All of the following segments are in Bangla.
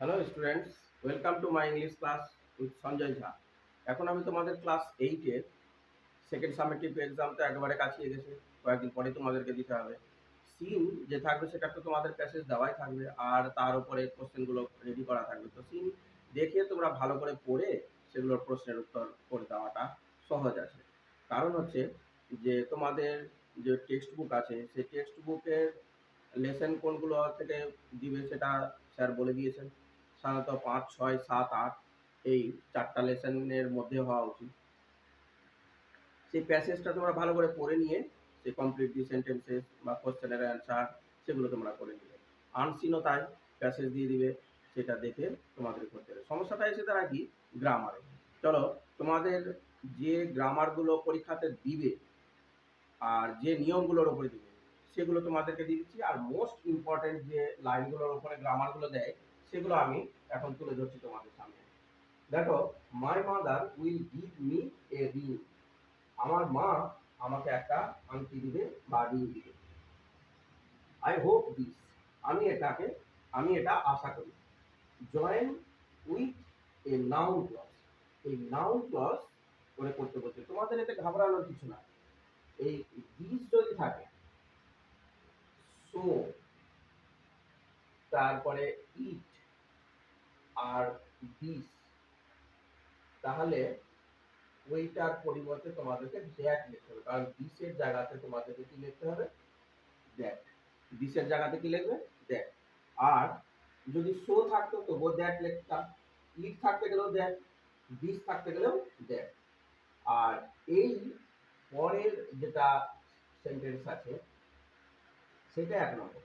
Hello students, welcome to my English class with Sanjay Jha. এখন আমি তোমাদের ক্লাস 8-এর সেকেন্ড সামেটিভ এক্সাম তো একেবারে কাছে গেছে, কয়েকদিন পরে তোমাদেরকে দিতে হবে। সিন যে থাকবে সেটা তো তোমাদের প্যাসেজ দেওয়াই থাকবে, আর তার উপরে কোশ্চেনগুলো রেডি করা থাকবে। তো সিন দেখে তোমরা ভালো করে পড়ে সেগুলোর প্রশ্নের উত্তর করে দেওয়াটা সহজ আছে। কারণ হচ্ছে যে তোমাদের যে টেক্সট বুক আছে সেই টেক্সট বুকের লেসন কোনগুলো থেকে দিবে সেটা স্যার বলে দিয়েছেন। সাধারণত 5, 6, 7, 8 এই 4টা লেসনের মধ্যে হওয়া উচিত। সেই প্যাসেজটা তোমরা ভালো করে পড়ে নিয়ে সেই কমপ্লিট দি সেন্টেন্সেস বা কোশ্চেনের অ্যান্সার সেগুলো তোমরা করে নিবে। আনসিনও তাই প্যাসেজ দিয়ে দিবে, সেটা দেখে তোমাদের করতে হবে। সমস্যাটা এসে তারা কি গ্রামারে। চলো, তোমাদের যে গ্রামারগুলো পরীক্ষাতে দিবে আর যে নিয়মগুলোর উপরে দিবে সেগুলো তোমাদেরকে দিয়ে দিচ্ছি। আর মোস্ট ইম্পর্টেন্ট যে লাইনগুলোর উপরে গ্রামারগুলো দেয় সেগুলো আমি এখন তুলে ধরছি তোমাদের সামনে। দেখো, my mother will give me a ring. আমার মা আমাকে একটা আংটি দিবে বা রিং দিবে। I hope this. আমি এটা আশা করি। Join with a noun clause. এই নাউন ক্লজ করে করতে বলছে, তোমাদের এতে ঘাবড়ানোর কিছু না। এই দিস যদি থাকে, সো, তারপরে ইট আর দিস, তাহলে ওইটার পরিবর্তে তোমাদেরকে দ্যাট লিখতে হবে। কারণ দিসের জায়গাতে তোমাদেরকে কি লিখতে হবে? দ্যাট। দিসের জায়গাতে কি লিখবে? দ্যাট। আর যদি সো থাকতো তবুও দ্যাট লিখতাম, ইট থাকতে গেলেও দ্যাট, দিস থাকতে গেলেও দ্যাট। আর এই পরের যেটা সেন্টেন্স আছে সেটা 1 নম্বর,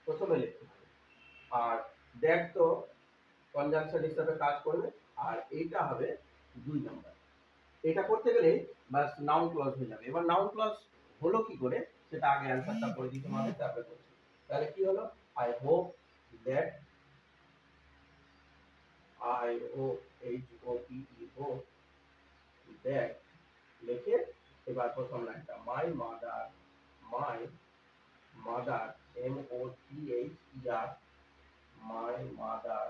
প্রথমে লিখতে হবে। আর দ্যাট তো কনজাংশন হিসাবে কাজ করবে, আর এইটা হবে 2 নম্বর। এটা করতে গেলে বাস নাউন ক্লজ হয়ে যাবে। এবার নাউন ক্লজ হলো কি করে সেটা আগে অ্যান্সারটা করে দিতে হবে, তারপরে করছি। তাহলে কি হলো? I hope that, I O H O P E hope that লিখে এবার প্রথম লাইনটা my mother M O T H E R, my mother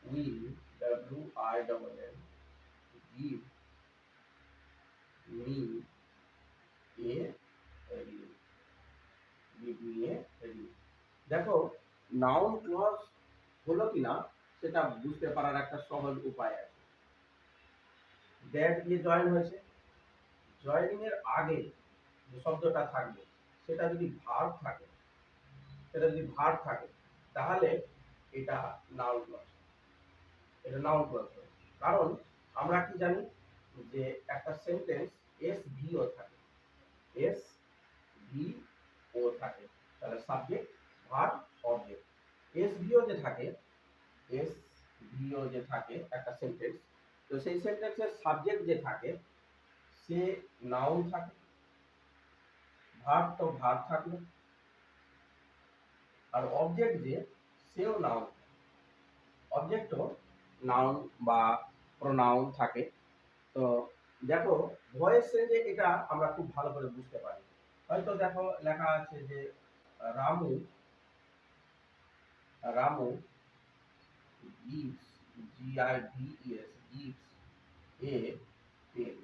will W I double L give me a ring. দেখো, নাউন ক্লজ হলো কিনা সেটা বুঝতে পারার একটা সহজ উপায় আছে। দ্যাট দিয়ে জয়েন হয়েছে, জয়েনিং এর আগে যে শব্দটা থাকবে সেটা যদি ভার্ব থাকে তাহলে এটা নাউন ক্লজ। কারণ আমরা কি জানি যে একটা সেন্টেন্স এস ভি ও থাকে, এস ভি ও থাকে, তাহলে subject verb object. S V O যে থাকে একটা সেন্টেন্স, তো সেই সেন্টেন্সের সাবজেক্ট যে থাকে সে নাউন থাকে, ভার্ব থাকলো, আর অবজেক্ট যে সেও নাউন, অবজেক্টও নাউন বা প্রোনাউন থাকে। তো দেখো, ভয়েস চেঞ্জে এটা আমরা খুব ভালো করে বুঝতে পারি। হয়তো দেখো লেখা আছে যে Ramu Ramu gives, gives, gives a pen,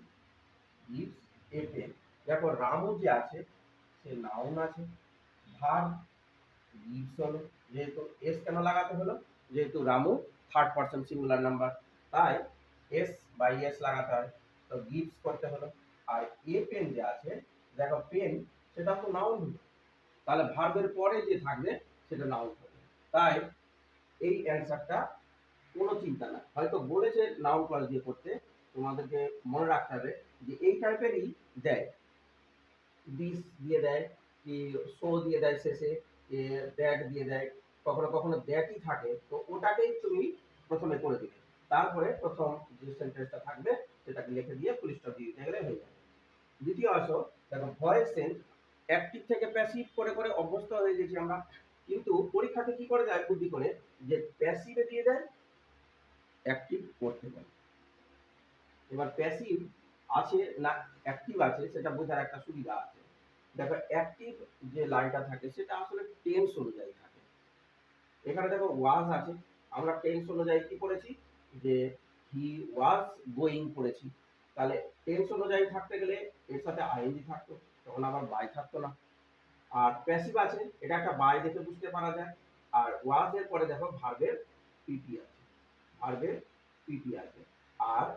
gives a pen। দেখো রামু যে আছে সে নাউন আছে, ভার্ব gives হলো, যেহেতু এস কেন লাগাতে হলো, যেহেতু Ramu third person singular number, তাই এস বাই এস লাগাতে হয়, তো gives করতে হলো। আর এ পেন যে আছে, দেখো পেন সেটা তো নাউন হলো, তাহলে ভার্বের পরে যে থাকবে সেটা নাউন হবে। তাই এই অ্যান্সারটা কোনো চিন্তা না, হয়তো বলেছে নাউন ক্লজ দিয়ে করতে, তোমাদেরকে মনে রাখতে হবে যে এই টাইপেরই দেয়, দিস দিয়ে দেয়, কি সো দিয়ে দেয় শেষে, দ্যাট দিয়ে দেয়, কখনো কখনো দ্যাটই থাকে, তো ওটাকেই তুমি প্রথমে করে দিবে, তারপরে প্রথম যে সেন্টেন্সটা থাকবে সেটাকে লিখে দিয়ে ফুল স্টপ দিয়ে দিতে গেলে হয়ে যাবে। দ্বিতীয় আসো, দেখো ভয়েস চেঞ্জ অ্যাক্টিভ থেকে প্যাসিভ করে করে অভ্যস্ত হয়ে গেছি আমরা, কিন্তু পরীক্ষাতে কি করে দেয় বুদ্ধি করে, যে প্যাসিভে দিয়ে দেয় অ্যাক্টিভ করতে পারে। এবার প্যাসিভ আছে না অ্যাক্টিভ আছে সেটা বোঝার একটা সুবিধা আছে। দেখো অ্যাক্টিভ যে লাইনটা থাকে সেটা আসলে টেন্স অনুযায়ী থাকে। এখানে দেখো ওয়াজ আছে, আমরা টেন্স অনুযায়ী কি পড়েছি, যে হি ওয়াজ গোয়িং পড়েছি। তাহলে টেন্স অনুযায়ী থাকতে গেলে এর সাথে আইএনজি থাকতো, তখন আবার বাই থাকতো না। আর প্যাসিভ আছে, এটা একটা বাই দেখে বুঝতে পারা যায়। আর ওয়াজ এর পরে দেখো ভার্বের পিপি আছে, ভার্বের পিপি আছে। আর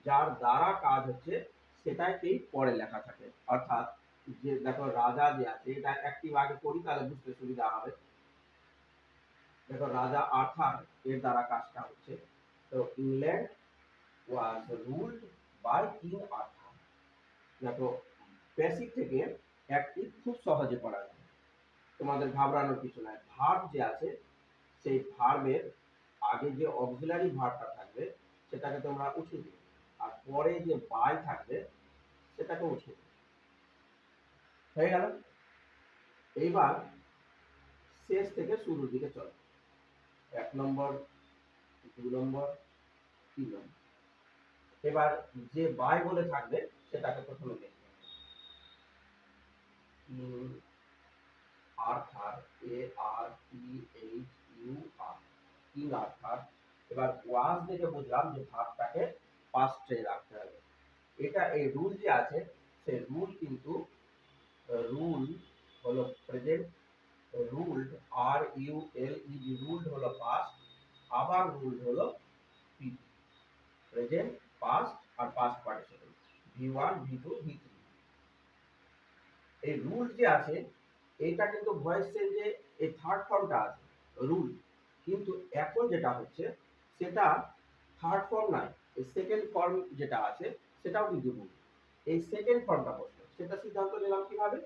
যার দ্বারা কাজ হচ্ছে সেটাকেই পরে লেখা থাকে। অর্থাৎ যে দেখো রাজা যে আছে, এটা অ্যাক্টিভ আগে করি তাহলে বুঝতে সুবিধা হবে। দেখো রাজা আর্থার, এর দ্বারা কাজটা হচ্ছে। তো England was ruled by King Arthur. দেখো প্যাসিভ থেকে অ্যাক্টিভ খুব সহজে পড়া যায়, তোমাদের ঘাবড়ানোর কিছু নাই। ভার্ব যে আছে সেই ভার্বের আগে যে অক্সিলারি ভার্বটা থাকবে সেটাকে তোমরা উঠিয়ে দিবে, আর পরে যে বাই থাকবে সেটাকে উঠিয়ে দিবে। হয়ে গেল। এইবার শেষ থেকে শুরুর দিকে চলো, 1 নম্বর, 2 নম্বর, 3 নম্বর। এবার যে বাই বলে থাকবে সেটাকে প্রথমে দেখবে। Arthur, ARTHUR, king Arthur. এবার ওয়াজ দেখে বুঝলাম যে ভার্বটাকে পাস্টে রাখতে হবে। এটা এই রুল যে আছে সেই রুল কিন্তু রুল হলো প্রেজেন্ট, রুলড RULED, রুলড হলো পাস্ট, আবার রুলড হলো পিপি, প্রেজেন্ট, পাস্ট আর past participle, V1 V2 V3। এই রুল যে আছে এইটা কিন্তু ভয়েস চেঞ্জে এই থার্ড ফর্মটা আছে রুল, কিন্তু এখন যেটা হচ্ছে সেটা থার্ড ফর্ম নয়, এই সেকেন্ড ফর্ম যেটা আছে সেটাও কিন্তু রুল। এই সেকেন্ড ফর্মটা বসবে, সেটা সিদ্ধান্ত নিলাম কিভাবে,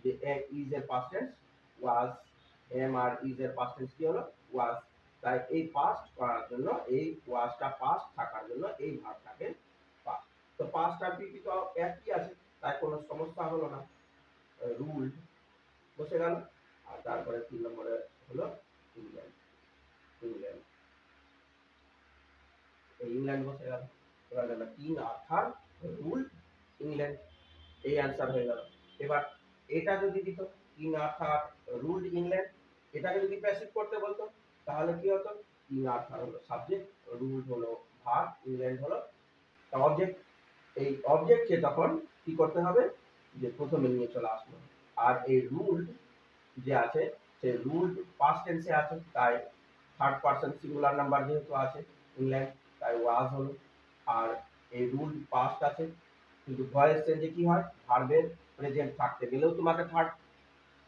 যে ইজ এর পাস্ট টেন্স ওয়াজ, এম আর ইজ এর পাস্ট টেন্স কি হলো ওয়াজ। তাই এই পাস্ট করার জন্য, এই ওয়াজটা পাস্ট থাকার জন্য এই ভার্বটাকে পাস্ট। তো পাস্ট আর পিপি তো একই আছে, তাই কোনো সমস্যা হলো না, রুল বসে গেল। আর তারপরে 3 নম্বরে হলো ইংল্যান্ড, ইংল্যান্ড, ইংল্যান্ড বসে গেল। এবার গেল কিং আর্থার রুলড ইংল্যান্ড, এই অ্যান্সার হয়ে গেল। এবার এটা যদি দিত কিং আর্থার রুলড ইংল্যান্ড, এটাকে যদি প্যাসিভ করতে বলতো তাহলে কি হতো, কিং আর্থার হলো সাবজেক্ট, রুলড হলো ভার্ব, ইংল্যান্ড হলো অবজেক্ট। এই অবজেক্টকে তখন কি করতে হবে, যে প্রথমে নিয়ে চলে আসলো। আর এই রুলড যে আছে সে রুলড পাস্ট টেন্সে আছে, তাই থার্ড পারসন সিঙ্গুলার নাম্বার যেহেতু আছে ইংল্যান্ড, তাই ওয়াজ হলো। আর এই রুলড পাস্ট আছে, কিন্তু ভয়েস চেঞ্জে কি হয়, ভার্বের প্রেজেন্ট থাকতে গেলেও তোমাকে থার্ড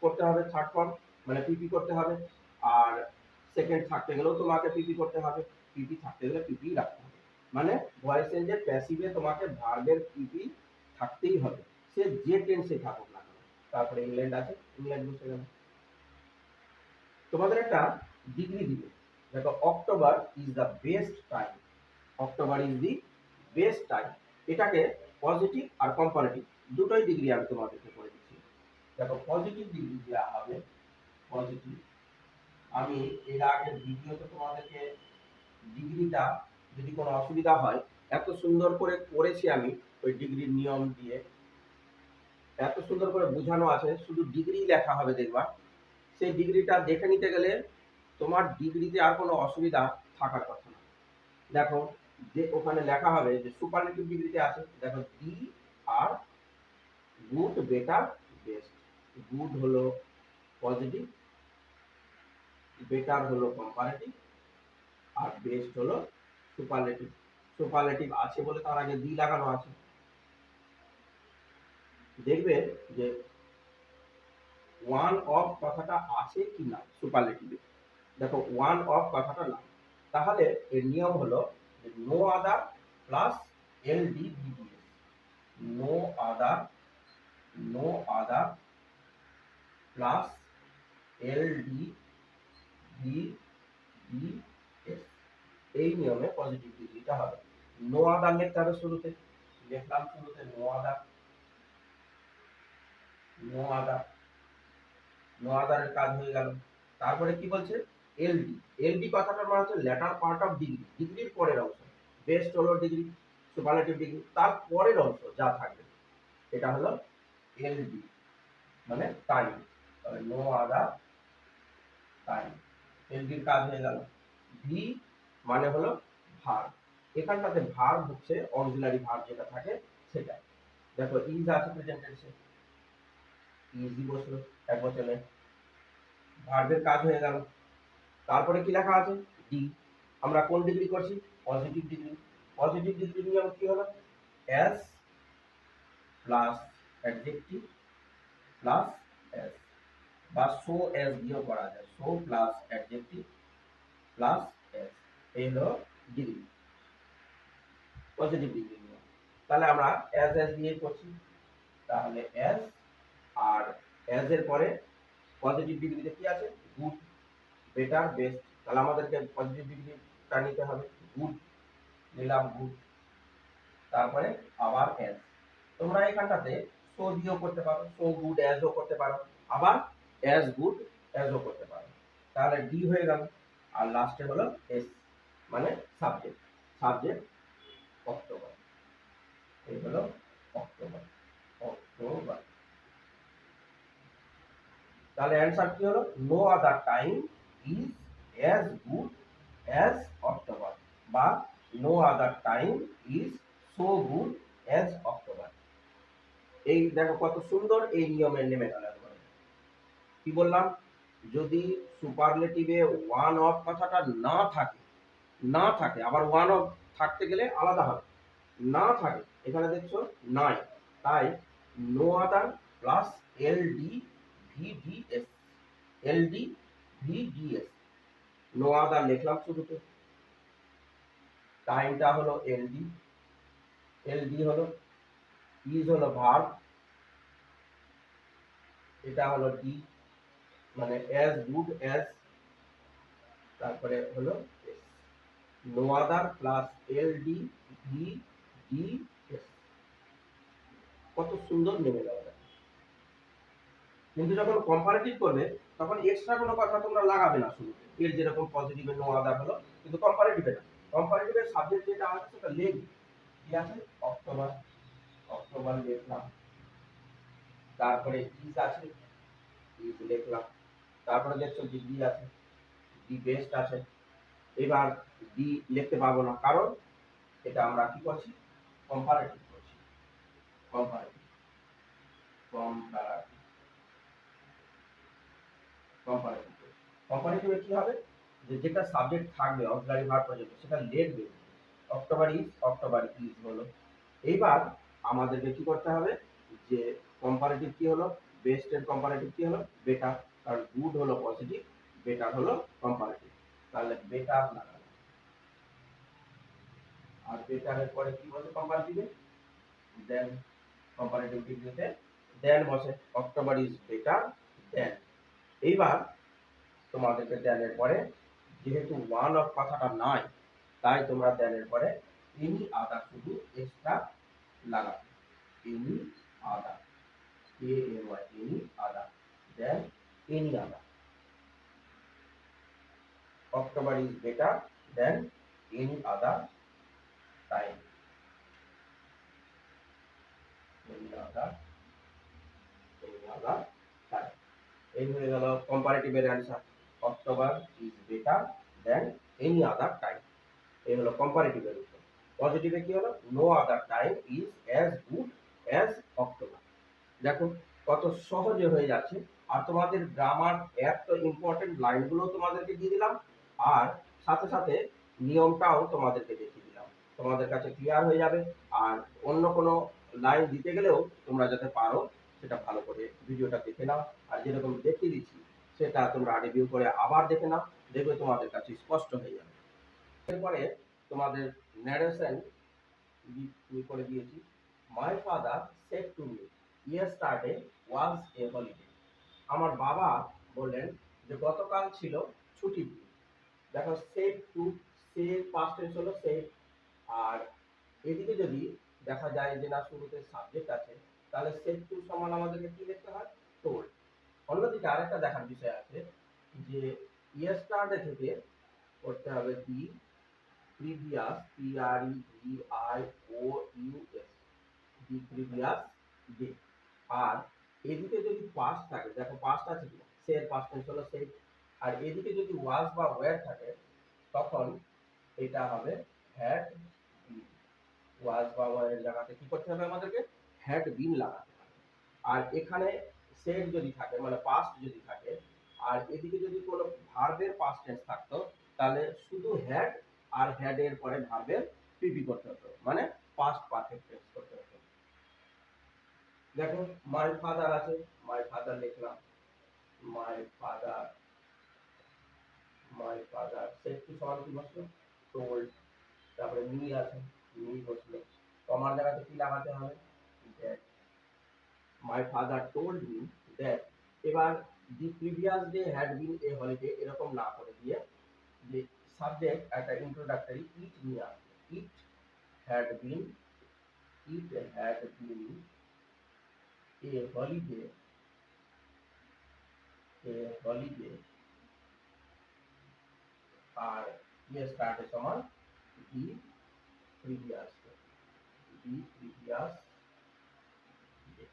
করতে হবে, থার্ড ফর্ম মানে পিপি করতে হবে। আর সেকেন্ড থাকতে গেলেও তোমাকে পিপি করতে হবে, পিপি থাকতে গেলে পিপি রাখতে হবে। মানে ভয়েস চেঞ্জে প্যাসিভে তোমাকে ভার্বের পিপি থাকতেই হবে, সে যে টেন্সে থাকুক না কেন। তারপরে ইংল্যান্ড আছে, ইংল্যান্ড বসে গেল। তোমাদের একটা ডিগ্রি দিবে, দেখো October is the best time, October is the best time. এটাকে পজিটিভ আর কম্পারেটিভ দুটোই ডিগ্রি আমি তোমাদেরকে করে দিচ্ছি। দেখো পজিটিভ ডিগ্রি দেওয়া হবে, পজিটিভ। আমি এর আগের ভিডিওতে তোমাদেরকে ডিগ্রিটা, যদি কোনো অসুবিধা হয়, এত সুন্দর করে করেছি আমি ওই ডিগ্রির নিয়ম দিয়ে, এত সুন্দর করে বোঝানো আছে, শুধু ডিগ্রি লেখা হবে দেখবা। সেই ডিগ্রিটা দেখে নিতে গেলে তোমার ডিগ্রিতে আর কোনো অসুবিধা থাকার কথা না। দেখো যে ওখানে লেখা হবে যে সুপারলেটিভ ডিগ্রিতে আছে, দেখো ডি আর গুড, বেটার, বেস্ট। গুড হলো পজিটিভ, বেটার হলো কম্পারেটিভ, আর বেস্ট হলো সুপারলেটিভ। সুপারলেটিভ আছে বলে তার আগে ডি লাগানো আছে। দেখবে যে ওয়ান অফ কথাটা আছে কি না সুপারলেটিভে, দেখো ওয়ান অফ কথাটা না, তাহলে এর নিয়ম হলো no other plus LDBDS, no other, no other plus LDBDS, এই নিয়মে পজিটিভ ডিগ্রিটা হবে। নো আদার লিখতে হবে শুরুতে, লিখলাম শুরুতে no other, no other, no আদারের কাজ হয়ে গেল। তারপরে কি বলছে, এলডি, এলডি কথাটার মানে হচ্ছে ল্যাটার পার্ট অফ ডিগ্রি, ডিগ্রির পরের অংশ। বেস্ট হলো ডিগ্রি, সুপারলেটিভ ডিগ্রি, তার পরের অংশ যা থাকবে এটা হলো এলডি, মানে টাইম। তাহলে নো আদার টাইম, এলডির কাজ হয়ে গেল। ভি মানে হলো ভার্ব, এখানটাতে ভার্ব হচ্ছে অক্সিলারি ভার্ব যেটা থাকে সেটা। দেখো ইজ আছে প্রেজেন্ট টেন্সে, ইজি বসলো এক বচনে, ভার্বের কাজ হয়ে গেল। তারপরে কি লেখা আছে, ডি। আমরা কোন ডিগ্রি করছি, পজিটিভ ডিগ্রি। পজিটিভ ডিগ্রি নিয়ম কি হলো, S plus adjective plus S, বা সো এস দিয়েও করা যায়, so plus adjective plus S, এই হলো ডিগ্রি, পজিটিভ ডিগ্রি নিয়ম। তাহলে আমরা এস এস দিয়ে করছি, তাহলে এস আর এস এর পরে পজিটিভ ডিগ্রিতে কি আছে, গুড, বেটার, বেস্ট। তাহলে আমাদেরকে পজিটিভ ডিগ্রিটা নিতে হবে, গুড নিলাম, গুড। তারপরে আবার এস, তোমরা এখানটাতে সো দিয়েও করতে পারো, সো গুড অ্যাজও করতে পারো, আবার অ্যাজ গুড অ্যাজও করতে পারো। তাহলে ডি হয়ে গেল, আর লাস্টে হলো এস মানে সাবজেক্ট, সাবজেক্ট অক্টোবর, এই হলো অক্টোবর, অক্টোবর। তাহলে অ্যান্সার কি হলো, no other time is as good as October, বা no other time is so good as October. এই দেখো কত সুন্দর এই নিয়মের নেমে গেল। কি বললাম, যদি সুপারলেটিভে ওয়ান অফ কথাটা না থাকে, না থাকে, আবার ওয়ান অফ থাকতে গেলে আলাদা হবে, না থাকে, এখানে দেখছো নাই, তাই no other plus L D VDS, L D VDS, no other লিখলাম শুরুতে, টাইমটা হলো এল ডি, এল ডি হলো, ইজ হলো ভার্ব, এটা হলো ডি মানে অ্যাজ গুড অ্যাজ, তারপরে হলো S, no other plus L D V D S, কত সুন্দর নেমে গেল। কিন্তু যখন কম্পারেটিভ করবে তখন এক্সট্রা কোনো কথা তোমরা লাগাবে না শুরুতে, এর যেরকম পজিটিভে নো আদার হলো, কিন্তু কম্পারেটিভে না, কম্পারেটিভের সাবজেক্ট যেটা আছে সেটা লিখবে, কি আছে, অক্টোবর, অক্টোবর লিখলাম, তারপরে ইজ আছে, ইজ লিখলাম, তারপরে দেখছো যে ডি আছে, ডি বেস্ট আছে। এবার ডি লিখতে পারবো না, কারণ এটা আমরা কি করছি, কম্পারেটিভ করছি, কম্পারেটিভ, কম্পারেটিভ, কম্পারেটিভ। কম্পারেটিভে কি হবে, যে যেটা সাবজেক্ট থাকবে অক্সিলারি ভার্ব পর্যন্ত সেটা লিখবে, অক্টোবর ইজ, অক্টোবর ইজ হলো। এইবার আমাদেরকে কি করতে হবে, যে কম্পারেটিভ কি হলো, বেস্ট এর কম্পারেটিভ কি হলো, বেটার, কারণ গুড হলো পজিটিভ, বেটার হলো কম্পারেটিভ, তাহলে বেটার লাগানো। আর বেটারের পরে কি বসে কম্পারেটিভে, দেন, কম্পারেটিভ ডিগ্রিতে দেন বসে, অক্টোবর ইজ বেটার দেন। এইবার তোমাদেরকে দেনের পরে যেহেতু ওয়ান অফ কথাটা নাই, তাই তোমরা দেনের পরে এনি আদার শুধু এক্সট্রা লাগাবে, any other, A N Y, any other, then any other, October is better than any other time, any other, any other time. এই হয়ে গেল কম্পারেটিভের answer, October is better than any other time, এই হলো কম্পারেটিভের উত্তর। পজিটিভে কি হলো, no other time is as good as October. দেখো কত সহজে হয়ে যাচ্ছে, আর তোমাদের গ্রামার এত ইম্পর্টেন্ট লাইনগুলো তোমাদেরকে দিয়ে দিলাম, আর সাথে সাথে নিয়মটাও তোমাদেরকে দেখিয়ে দিলাম, তোমাদের কাছে ক্লিয়ার হয়ে যাবে। আর অন্য কোনো লাইন দিতে গেলেও তোমরা যাতে পারো সেটা ভালো করে ভিডিওটা দেখে নাও, আর যেরকম দেখিয়ে দিচ্ছি সেটা তোমরা রিভিউ করে আবার দেখে নাও, দেখবে তোমাদের কাছে স্পষ্ট হয়ে যাবে। এরপরে তোমাদের ন্যারেশন করে দিয়েছি, my father said to me yesterday was a holiday, আমার বাবা বললেন যে গতকাল ছিল ছুটির দিন। দেখো said to, say past tense হলো সেড, আর এদিকে যদি দেখা যায় যে না শুরুতে সাবজেক্ট আছে, তাহলে সেড টু সমান আমাদেরকে কি লিখতে হয়, টোল্ড। অন্যদিকে আরেকটা দেখার বিষয় আছে, যে ইয়েস্টারডে থেকে করতে হবে be previous, P R E V I O U S, the previous day. আর এদিকে যদি পাস্ট থাকে, দেখো পাস্ট আছে কি, সে এর পাস্ট টেন্স হলো সেই, আর এদিকে যদি ওয়াজ বা ওয়্যার থাকে তখন তখন এটা হবে হ্যাড বিন। ওয়াজ বা ওয়ার জায়গাতে কি করতে হবে আমাদেরকে? হ্যাড বিন লাগাতে হবে। আর এখানে সেড যদি থাকে মানে পাস্ট যদি থাকে, আর এদিকে যদি কোনো ভার্বের পাস্ট টেন্স থাকতো, তাহলে শুধু হ্যাড আর হ্যাড এর পরে ভার্বের পিপি করতে হতো, মানে পাস্ট পারফেক্ট টেন্স করতে হতো। দেখো মাই ফাদার আছে, মাই ফাদার লিখলাম, my father, my father said কি সমান কি বসলো? টোল্ড। তারপরে মি আছে, মি বসলো, তোমার জায়গাতে কি লাগাতে হবে? That. My father told me that. এবার the previous day had been a holiday এরকম না করে দিয়ে যে সাবজেক্ট একটা ইন্ট্রোডাক্টরি ইট নিয়ে আসবে। It had been, it had been a holiday, a holiday, আর ইয়ে স্টার্টে সমান the previous day, the previous day.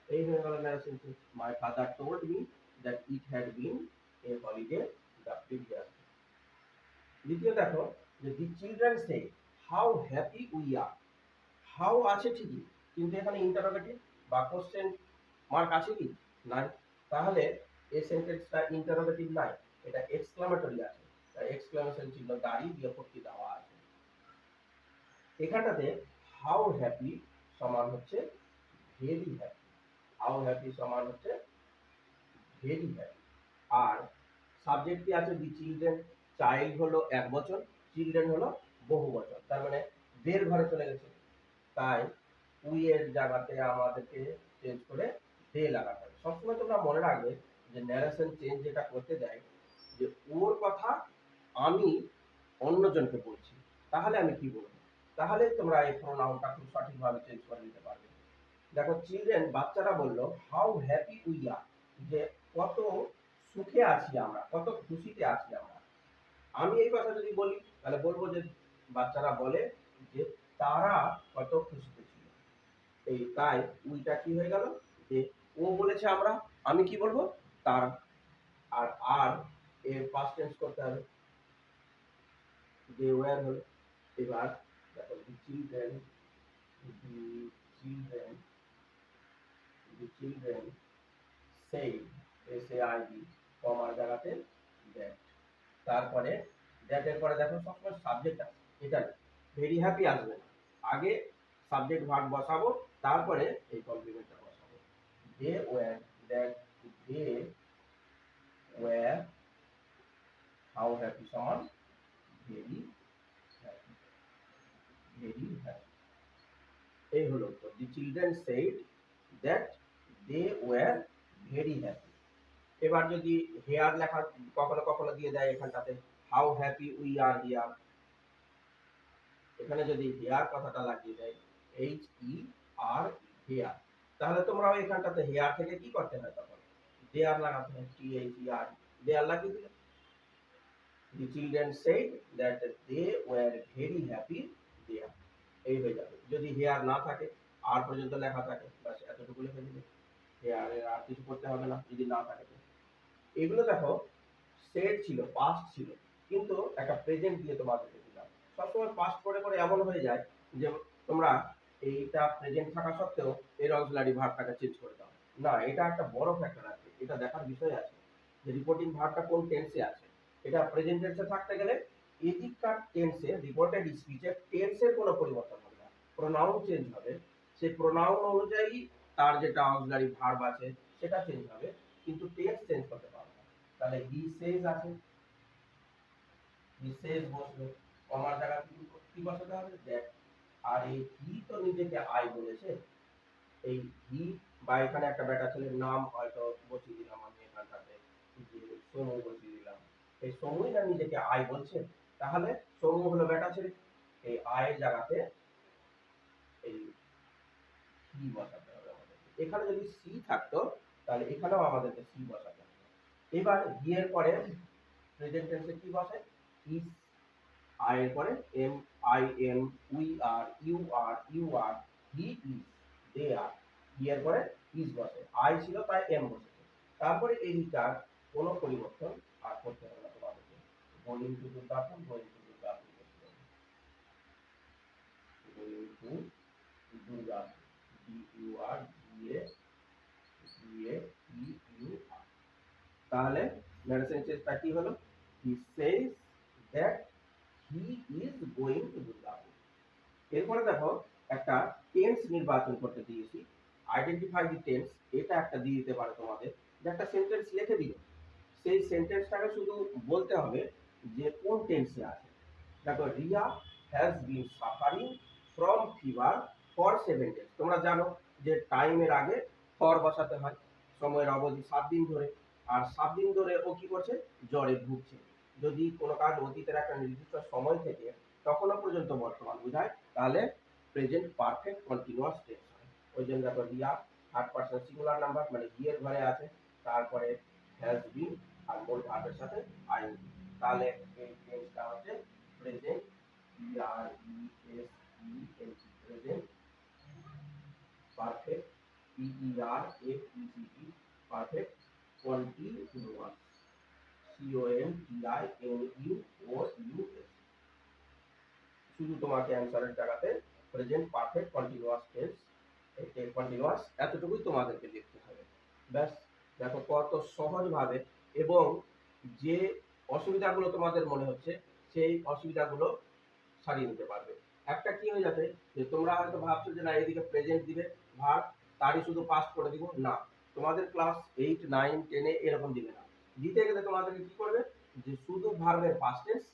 এই হয়ে গেল narration sense. My father told me that it had been a holiday the previous day. দ্বিতীয় দেখো যে the children say how happy we are. How আছে ঠিকই, কিন্তু এখানে ইন্টারোগেটিভ বা কোশ্চেন মার্ক আছে কি? নাই। তাহলে এই সেন্টেন্সটা ইন্টারোগেটিভ নাই, এটা এক্সক্লামেটরি আছে। তাই এক্সক্লামেশন চিহ্ন দাঁড়িয়ে বিপত্তি দেওয়া আছে। এখানটাতে হাউ হ্যাপি সমান হচ্ছে ভেরি হ্যাপি, হাউ হ্যাপি সমান হচ্ছে ভেরি হ্যাপি। আর সাবজেক্ট কি আছে? The children. চাইল্ড হলো এক বচন, চিলড্রেন হলো বহু বচন, তার মানে দের ঘরে চলে গেছে। তাই উই এর জায়গাতে আমাদেরকে চেঞ্জ করে দে লাগাতে হবে। সবসময় তোমরা মনে রাখবে যে ন্যারেশন চেঞ্জ যেটা করতে দেয়, যে ওর কথা আমি অন্যজনকে বলছি, তাহলে আমি কি বলবো? তাহলে তোমরা এই প্রোনাউনটা খুব সঠিকভাবে চেঞ্জ করে নিতে পারবে। দেখো চিলড্রেন বাচ্চারা বললো হাউ হ্যাপি উই আর, যে কত সুখে আছি আমরা, কত খুশিতে আছি আমরা। আমি এই কথা যদি বলি তাহলে বলবো যে বাচ্চারা বলে যে তারা কত খুশিতে ছিল। এই তাই উইটা কি হয়ে গেল? যে ও বলেছে আমরা, আমি কি বলবো? তার। আর আর এর পাস্ট টেন্স করতে হবে, দে ওয়্যার হলো। এবার দেখো the children, the children, the children সেই, এস এ আই ডি, কমার জায়গাতে দ্যাট। তারপরে দ্যাট এর পরে দেখো সবসময় সাবজেক্ট আছে, এটা ভেরি হ্যাপি আসবে না, আগে সাবজেক্ট ভার্ব বসাবো, তারপরে এই কমপ্লিমেন্টটা বসাবো। They were, that they were how happy সমান ভেরি হ্যাপি, ভেরি হ্যাপি। এই হলো উত্তর। The children said that they were very happy. এবার যদি হেয়ার লেখা কখনো কখনো দিয়ে দেয় এখানটাতে, how happy we are here, এখানে যদি হেয়ার কথাটা লাগিয়ে দেয় এইচ ই আর হেয়ার, তাহলে তোমরাও এখানটাতে হেয়ার থেকে কি করতে হয়? তখন দেয়ার লাগাতে হয়, টি এইচ ই আর, দেয়ার লাগিয়ে দিলে the children said that they were very happy there, এই হয়ে যাবে। যদি হেয়ার না থাকে, আর পর্যন্ত লেখা থাকে, বাস এতটুকু লিখে দিলে, হেয়ারের আর কিছু করতে হবে না যদি না থাকে। এগুলো দেখো সেড ছিল, পাস্ট ছিল, কিন্তু একটা প্রেজেন্ট দিয়ে তোমাদেরকে দিলাম। সবসময় পাস্ট করে করে এমন হয়ে যায় যে তোমরা এইটা প্রেজেন্ট থাকা সত্ত্বেও এর অক্সিলারি ভার্বটাকে চেঞ্জ করে দাও। না, এটা একটা বড় ফ্যাক্টর আছে, এটা দেখার বিষয় আছে যে রিপোর্টিং ভার্বটা কোন টেন্সে আছে। এটা প্রেজেন্ট টেন্সে থাকতে গেলে এদিককার টেন্সে রিপোর্টেড স্পিচে টেন্সের কোনো পরিবর্তন হবে না, প্রোনাউন চেঞ্জ হবে। সেই প্রোনাউন অনুযায়ী তার যেটা অক্সিলারি ভার্ব আছে সেটা চেঞ্জ হবে, কিন্তু টেন্স চেঞ্জ করতে পারবে না। তাহলে হি সেজ আছে, হি সেজ বসলো, কমার জায়গা কি বসাতে হবে? দ্যাট। আর এই হি তো নিজেকে আই বলেছে, এই হি বা এখানে একটা বেটা ছেলের নাম হয়তো বসিয়ে দিলাম আমি এখানটাতে, যে সোনু বসিয়ে দিলাম। এই সোনুই না নিজেকে আই বলছে, তাহলে সোনু হলো বেটা ছেলে, এই আয়ের জায়গাতে এই হি বসাতে হবে আমাদের। এখানে যদি সি থাকতো তাহলে এখানেও আমাদেরকে সি বসাতে হবে। এবার হি এর পরে প্রেজেন্ট টেন্সে কি বসে? ইজ। আই এর পরে am, I am, we are, you are, he is, they are. He এর পরে ইজ বসে, আই ছিল তাই এম বসেছে। তারপরে এইটার কোনো পরিবর্তন আর করতে হবে না তোমাদেরকে, going to Durgapur, going to Durgapur, going to Durgapur, DURGAPUR। তাহলে মেডিসিন চেষ্টা কি হলো? He says that he is going to Durgapur. এরপরে দেখো একটা টেন্স নির্বাচন করতে দিয়েছি, আইডেন্টিফাই দি টেন্স। এটা একটা দিয়ে দিতে পারে তোমাদের, যে একটা সেন্টেন্স লিখে দিল, সেই সেন্টেন্সটাকে শুধু বলতে হবে যে কোন টেন্সে আছে। দেখো, Riya has been suffering from fever for 7 days। তোমরা জানো যে টাইমের আগে ফর বসাতে হয়, সময়ের অবধি 7 দিন ধরে। আর 7 দিন ধরে ও কি করছে? জ্বরে ভুগছে। যদি কোনো কাজ অতীতের একটা নির্দিষ্ট সময় থেকে তখনও পর্যন্ত বর্তমান বোঝায়, তাহলে প্রেজেন্ট পারফেক্ট কন্টিনিউয়াস টেন্স হয়। ওই জন্য দেখো, Riya third person singular number মানে হি এর ঘরে আছে, তারপরে হ্যাজ বিন আর মূল ভার্বের সাথে আইএনজি। তাহলে এই টেন্সটা হচ্ছে present, PRESENT, present perfect, PERFECT, perfect continuous, CONTINUOUS। শুধু তোমাকে অ্যান্সারের জায়গাতে প্রেজেন্ট পারফেক্ট কন্টিনিউয়াস টেন্স, এই কন্টিনিউয়াস এতটুকুই তোমাদেরকে লিখতে হবে। ব্যাস, দেখো কত সহজভাবে, এবং যে অসুবিধাগুলো তোমাদের মনে হচ্ছে সেই অসুবিধাগুলো সারিয়ে নিতে পারবে। একটা কি হয়ে যাবে, যে তোমরা হয়তো ভাবছো যে না এদিকে প্রেজেন্ট দিবে ভার্ব, তারই শুধু পাস্ট করে দিব। না, তোমাদের ক্লাস 8, 9, 10 এরকম দিবে না। দিতে গেলে তোমাদেরকে কি করবে, যে শুধু ভার্বের পাস্ট টেন্স,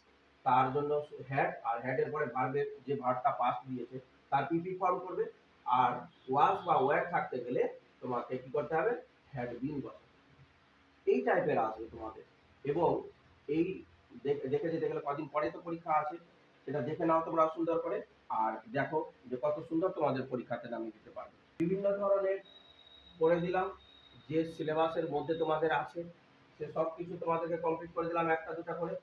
তার জন্য হ্যাড, আর হ্যাডের পরে ভার্বের যে ভার্বটা পাস্ট দিয়েছে তার পিপি ফর্ম করবে। আর ওয়াজ বা ওয়্যার থাকতে গেলে তোমাকে কি করতে হবে? হ্যাড বিন বসাতে। এই টাইপের আসবে তোমাদের। এবং এই দেখে যেতে গেলে কদিন পরে তো পরীক্ষা আছে, সেটা দেখে নাও তোমরা সুন্দর করে। আর দেখো যে কত সুন্দর তোমাদের পরীক্ষাতে নামিয়ে দিতে পারবে। বিভিন্ন ধরনের করে দিলাম, যে সিলেবাসের মধ্যে তোমাদের আছে সে সব কিছু তোমাদেরকে কমপ্লিট করে দিলাম একটা দুটা করে।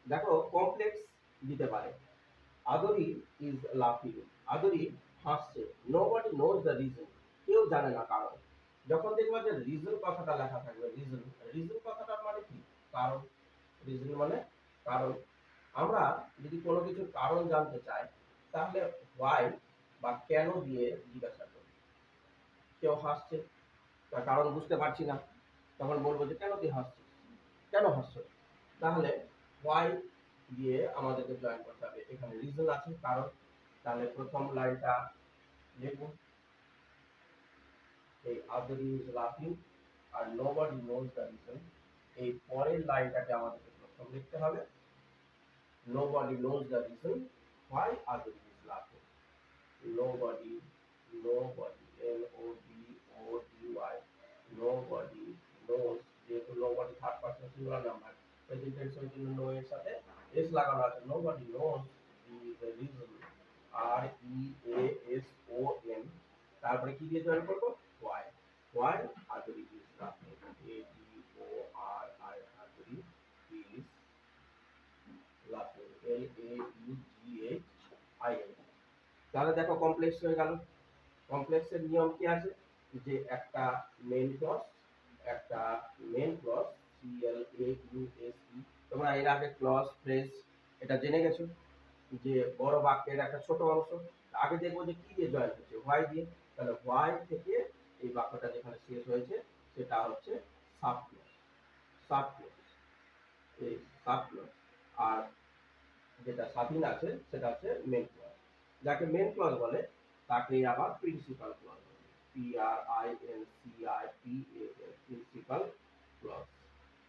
দেখো, কমপ্লেক্স দিতে পারে, আদরি ইজ লাফিং, আদরি হাসছে, নোবডি নোজ দ্য রিজন, কেউ জানে না কারণ। যখন দেখবা যে রিজন কথাটা লেখা থাকবে, রিজন, রিজন কথাটার মানে কি? কারণ। রিজন মানে কারণ। আমরা যদি কোনো কিছুর কারণ জানতে চাই, তাহলে হোয়াই বা কেন দিয়ে জিজ্ঞাসা করি। কেউ হাসছে, তার কারণ বুঝতে পারছি না, তখন বলবো যে কেন তুই হাসছিস, কেন হাসছো? তাহলে হোয়াই দিয়ে আমাদেরকে জয়েন করতে হবে। এখানে রিজন আছে, কারণ। তাহলে প্রথম লাইনটা লিখবো, এই আদরি ইজ লাফিং আর নোবডি নোজ দ্য রিজন। এই পরের লাইনটাকে আমাদেরকে প্রথম লিখতে হবে, nobody knows the reason why Adori is লাফিং। Nobody, nobody, NOBODY, nobody knows, যেহেতু nobody third person singular number, present টেন্সের জন্য নো এর সাথে এস লাগানো আছে। Nobody knows the reason, REASON, তারপরে কি দিয়ে জয়েন করবো? হোয়াই, হোয়াই আদরি ইজ লাফিং, ADORI, আদরি ইজ লাফিং, LAUGHING। তাহলে দেখো কমপ্লেক্স হয়ে গেল। কমপ্লেক্সের নিয়ম কি আছে, যে একটা মেইন ক্লজ, একটা মেইন ক্লজ, CLAUSE। তোমরা এর আগে ক্লজ, ফ্রেজ এটা জেনে গেছো, যে বড় বাক্যের একটা ছোট অংশ। আগে দেখবো যে কি দিয়ে জয়েন হচ্ছে, হোয়াই দিয়ে। তাহলে হোয়াই থেকে এই বাক্যটা যেখানে শেষ হয়েছে সেটা হচ্ছে সাব ক্লজ, সাব ক্লজ, এই সাব ক্লজ। আর যেটা স্বাধীন আছে সেটা হচ্ছে মেন ক্লজ। যাকে মেন ক্লজ বলে তাকে আবার প্রিন্সিপাল ক্লজ বলে, PRINCIPAL, প্রিন্সিপাল ক্লজ।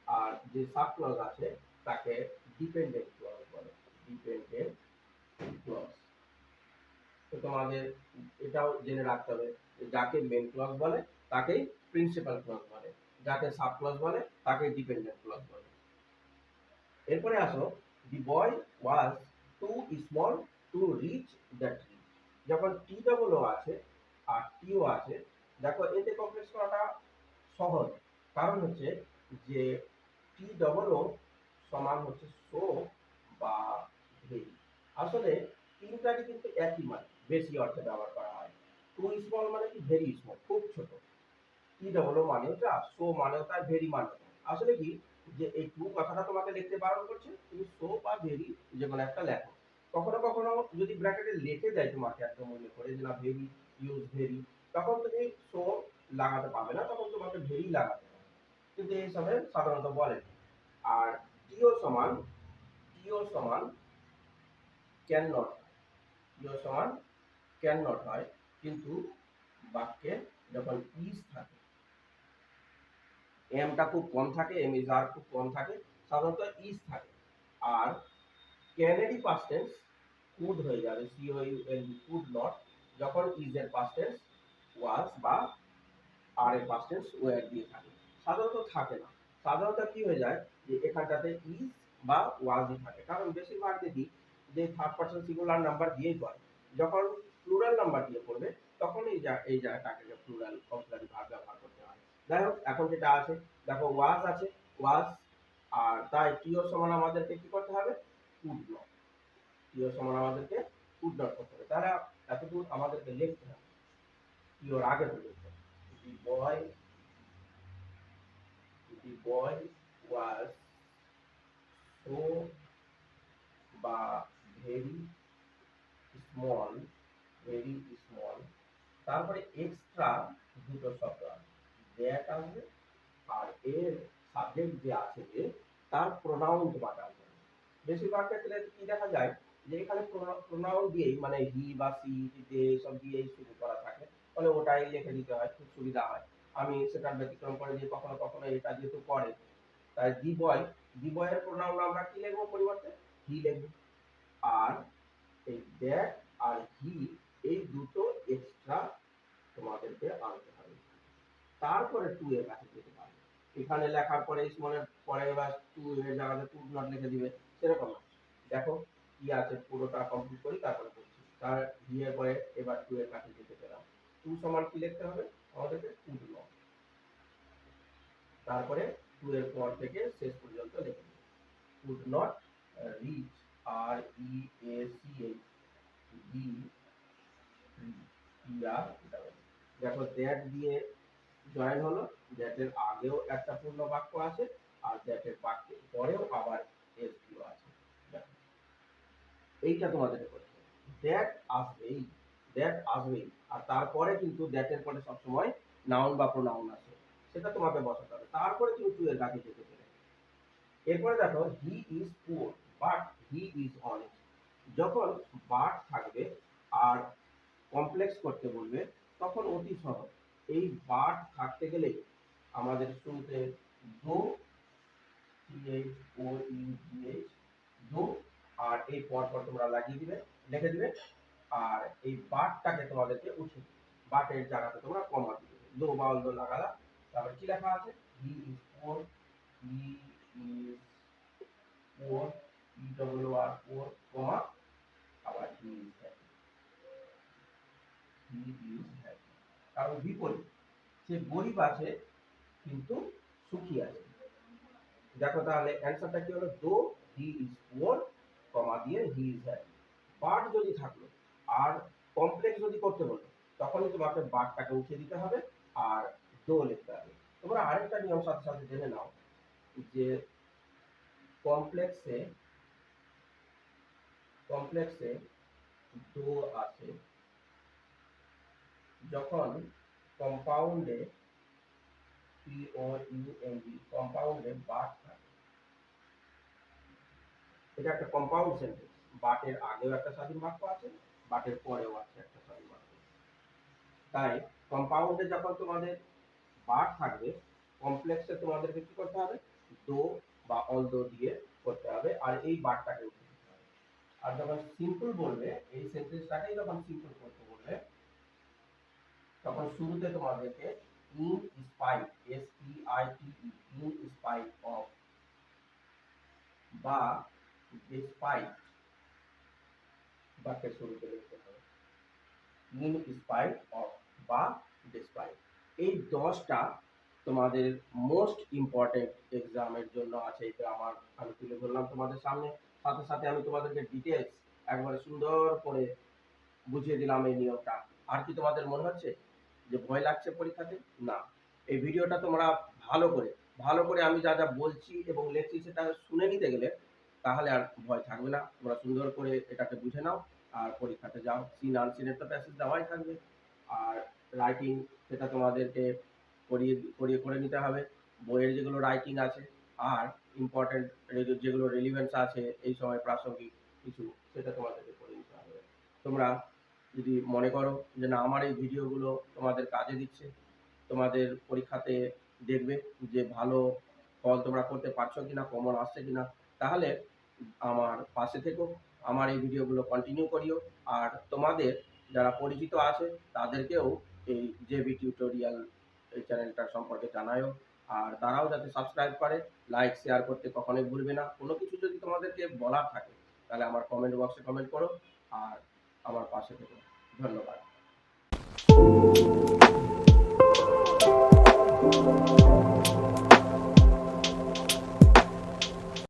আর যে সাব ক্লজ আছে তাকে ডিপেন্ডেন্ট ক্লজ বলে, ডিপেন্ডেন্ট ক্লজ। তো তোমাদের এটাও জেনে রাখতে হবে, যাকে মেন ক্লজ বলে তাকেই প্রিন্সিপাল ক্লজ বলে, যাকে সাব ক্লজ বলে তাকে ডিপেন্ডেন্ট ক্লজ বলে। এরপরে আসো, the boy was too small to reach the tree. যখন টি ডবল ও আছে আর টিও আছে, দেখো এতে কমপ্লেক্স করাটা সহজ। কারণ হচ্ছে যে টি ডবল ও সমান হচ্ছে সো বা ভেরি। আসলে তিনটারই কিন্তু একই মানে, বেশি অর্থে ব্যবহার করা হয়। টু স্মল মানে কি? ভেরি স্মল, খুব ছোট। টি ডবল ও মানেও তা, সো মানেও তাই, ভেরি মানেও তাই। আসলে কি, যে এই টু কথাটা তোমাকে লিখতে বারণ করছে, তুমি সো বা ভেরি যে কোনো একটা লেখো। কখনো কখনো যদি ব্র্যাকেটে লিখে দেয় তোমাকে একদম মনে করে যে না ভেরি ইউজ ভেরি, তখন তুমি সো লাগাতে পারবে না, তখন তোমাকে ভেরি লাগাতে হবে, কিন্তু এই সময় সাধারণত বলে। আর টিও সমান ক্যান নট, টিও সমান ক্যান নট হয়, কিন্তু বাক্যে যখন ইজ থাকে, এমটা খুব কম থাকে, এম ইজ আর খুব কম থাকে, সাধারণত ইজ থাকে। আর ক্যানেরই পাস্ট টেন্স কুড হয়ে যাবে, COULD কুড নট, যখন ইজ এর পাস্ট টেন্স ওয়াজ বা আর এর পাস্ট টেন্স ওয়্যার দিয়ে থাকে। সাধারণত থাকে না, সাধারণত কি হয়ে যায় যে এখানটাতে ইজ বা ওয়াজই থাকে, কারণ বেশিরভাগ দেখি যে থার্ড পারসন সিঙ্গুলার নাম্বার দিয়েই করে। যখন প্লুরাল নাম্বার দিয়ে করবে তখন এই জায়গাটাকে প্লুরাল অক্সিলারি ভার্ব ব্যবহার করতে হয়। যাই হোক, এখন যেটা আছে দেখো ওয়াজ আছে, ওয়াজ, আর তাই টিও সমান আমাদেরকে কি করতে হবে, কুড নট, টিও সমান আমাদেরকে কুড নট করতে হবে। তাহলে এতদূর আমাদেরকে লিখতে হবে, টিওর আগে তো লিখতে হবে। The boy was so বা very small, very small, তারপরে এক্সট্রা দুটো শব্দ আছে, দ্যাট আসবে, আর এর সাবজেক্ট যে আছে যে তার প্রোনাউন তোমাকে আনতে হবে। বেশিরভাগ ক্ষেত্রে কি দেখা যায় যে এখানে প্রোনাউন দিয়েই মানে হি বা সি যে সব দিয়েই শুরু করা থাকে, ফলে ওটাই লিখে দিতে হয়, খুব সুবিধা হয়। আমি সেটার ব্যতিক্রম করে যে কখনো কখনো এটা যেহেতু করে, তাই দি বয়ের প্রোনাউন আমরা কি লিখবো পরিবর্তে, হি লিখবো। আর এই দ্যাট আর হি এই দুটো এক্সট্রা তোমাদেরকে আনতে হবে, তারপরে টু এর কাছে যেতে পারবে। এখানে লেখার পরে স্মলের পরে এবার টু এর জায়গাতে টু নট লিখে দিবে, সেরকম না। দেখো কি আছে পুরোটা কমপ্লিট করি তারপরে বলছি। তার হি এর পরে এবার টু এর কাছে যেতে পেলাম, টু সমান কি লিখতে হবে আমাদেরকে, টু নট, তারপরে টু এর পর থেকে শেষ পর্যন্ত লিখে দিবে, could not reach, REACH D ER, দেখো দ্যাট দিয়ে জয়েন হলো, দ্যাটের আগেও একটা পূর্ণ বাক্য আছে, আর দ্যাটের বাক্যের পরেও আবার এস দিও আছে। এইটা তোমাদেরকে করতে হবে, দ্যাট আসবেই, আর তারপরে কিন্তু দ্যাটের পরে সবসময় নাউন বা প্রোনাউন আছে, সেটা তোমাকে বসাতে হবে, তারপরে তুমি টু এর কাছে যেতে পেরে। এরপরে দেখো he is poor but he is honest, যখন বাট থাকবে আর কমপ্লেক্স করতে বলবে তখন অতি সহজ, এই বাট থাকতে গেলে আমাদের শুরুতে দো, CHOUGH, দো, আর এই পর তোমরা লাগিয়ে দিবে, লিখে দিবে, আর এই বাটটাকে তোমাদেরকে উঠে বাটের জায়গাতে তোমরা কমা দিবে, দো বা দো লাগালা, তারপরে কি লেখা আছে, he is poor, he is poor, POOR পোর, কমা, আবার he is happy, he is happy, কারণ বিপরীত, সে গরিব আছে কিন্তু সুখী আছে। দেখো তাহলে অ্যান্সারটা কি হলো, দো হি ইজ পুয়ার, কমা দিয়ে হি ইজ হ্যাপি। বাট যদি থাকলো আর কমপ্লেক্স যদি করতে বলো তখনই তোমাকে বাটটাকে উঠিয়ে দিতে হবে আর দো লিখতে হবে। তোমরা আরেকটা নিয়ম সাথে সাথে জেনে নাও যে কমপ্লেক্সে কমপ্লেক্সে দো আছে, যখন কম্পাউন্ডে POUND কম্পাউন্ডে বাট থাকে, এটা একটা কম্পাউন্ড সেন্টেন্স, বাটের আগেও একটা স্বাধীন বাক্য আছে, বাটের পরেও আছে একটা স্বাধীন বাক্য। তাই কম্পাউন্ডে যখন তোমাদের বাট থাকবে, কমপ্লেক্সে তোমাদেরকে কি করতে হবে, দো বা অল দো দিয়ে করতে হবে, আর এই বাটটাকে উঠে দিতে হবে। আর যখন সিম্পল বলবে, এই সেন্টেন্সটাকেই যখন সিম্পল করতে বলবে তখন শুরুতে তোমাদেরকে in spite, SPITE, in spite of বা ডিসপাইট বাক্যের শুরুতে লিখতে হবে, ইন স্পাইট অফ বা ডিসপাইট। এই 10টা তোমাদের মোস্ট ইম্পর্টেন্ট এক্সামের জন্য আছে, এটা আমি তুলে ধরলাম তোমাদের সামনে, সাথে সাথে আমি তোমাদেরকে ডিটেলস একবারে সুন্দর করে বুঝিয়ে দিলাম এই নিয়মটা। আর কি তোমাদের মনে হচ্ছে যে ভয় লাগছে পরীক্ষাতে? না, এই ভিডিওটা তোমরা ভালো করে ভালো করে আমি যা যা বলছি এবং লেখছি সেটা শুনে নিতে গেলে তাহলে আর ভয় থাকবে না। তোমরা সুন্দর করে এটাকে বুঝে নাও আর পরীক্ষাতে যাও। সিন আনসিনের তো প্যাসেজ দেওয়াই থাকবে। আর রাইটিং সেটা তোমাদেরকে করে নিতে হবে। বইয়ের যেগুলো রাইটিং আছে আর ইম্পর্টেন্ট যেগুলো রেলিভেন্স আছে এই সময় প্রাসঙ্গিক কিছু, সেটা তোমাদেরকে করে নিতে হবে। তোমরা যদি মনে করো যে না আমার এই ভিডিওগুলো তোমাদের কাজে দিচ্ছে, তোমাদের পরীক্ষাতে দেখবে যে ভালো ফল তোমরা করতে পারছো কিনা, কমন আসছে কিনা, তাহলে আমার পাশে থেকো, আমার এই ভিডিওগুলো কন্টিনিউ করিও। আর তোমাদের যারা পরিচিত আছে তাদেরকেও এই জেবি টিউটোরিয়াল এই চ্যানেলটার সম্পর্কে জানায়ও, আর তারাও যাতে সাবস্ক্রাইব করে, লাইক শেয়ার করতে কখনোই ভুলবে না। কোনো কিছু যদি তোমাদেরকে বলার থাকে তাহলে আমার কমেন্ট বক্সে কমেন্ট করো আর আমার পাশে থেকো। ধন্যবাদ।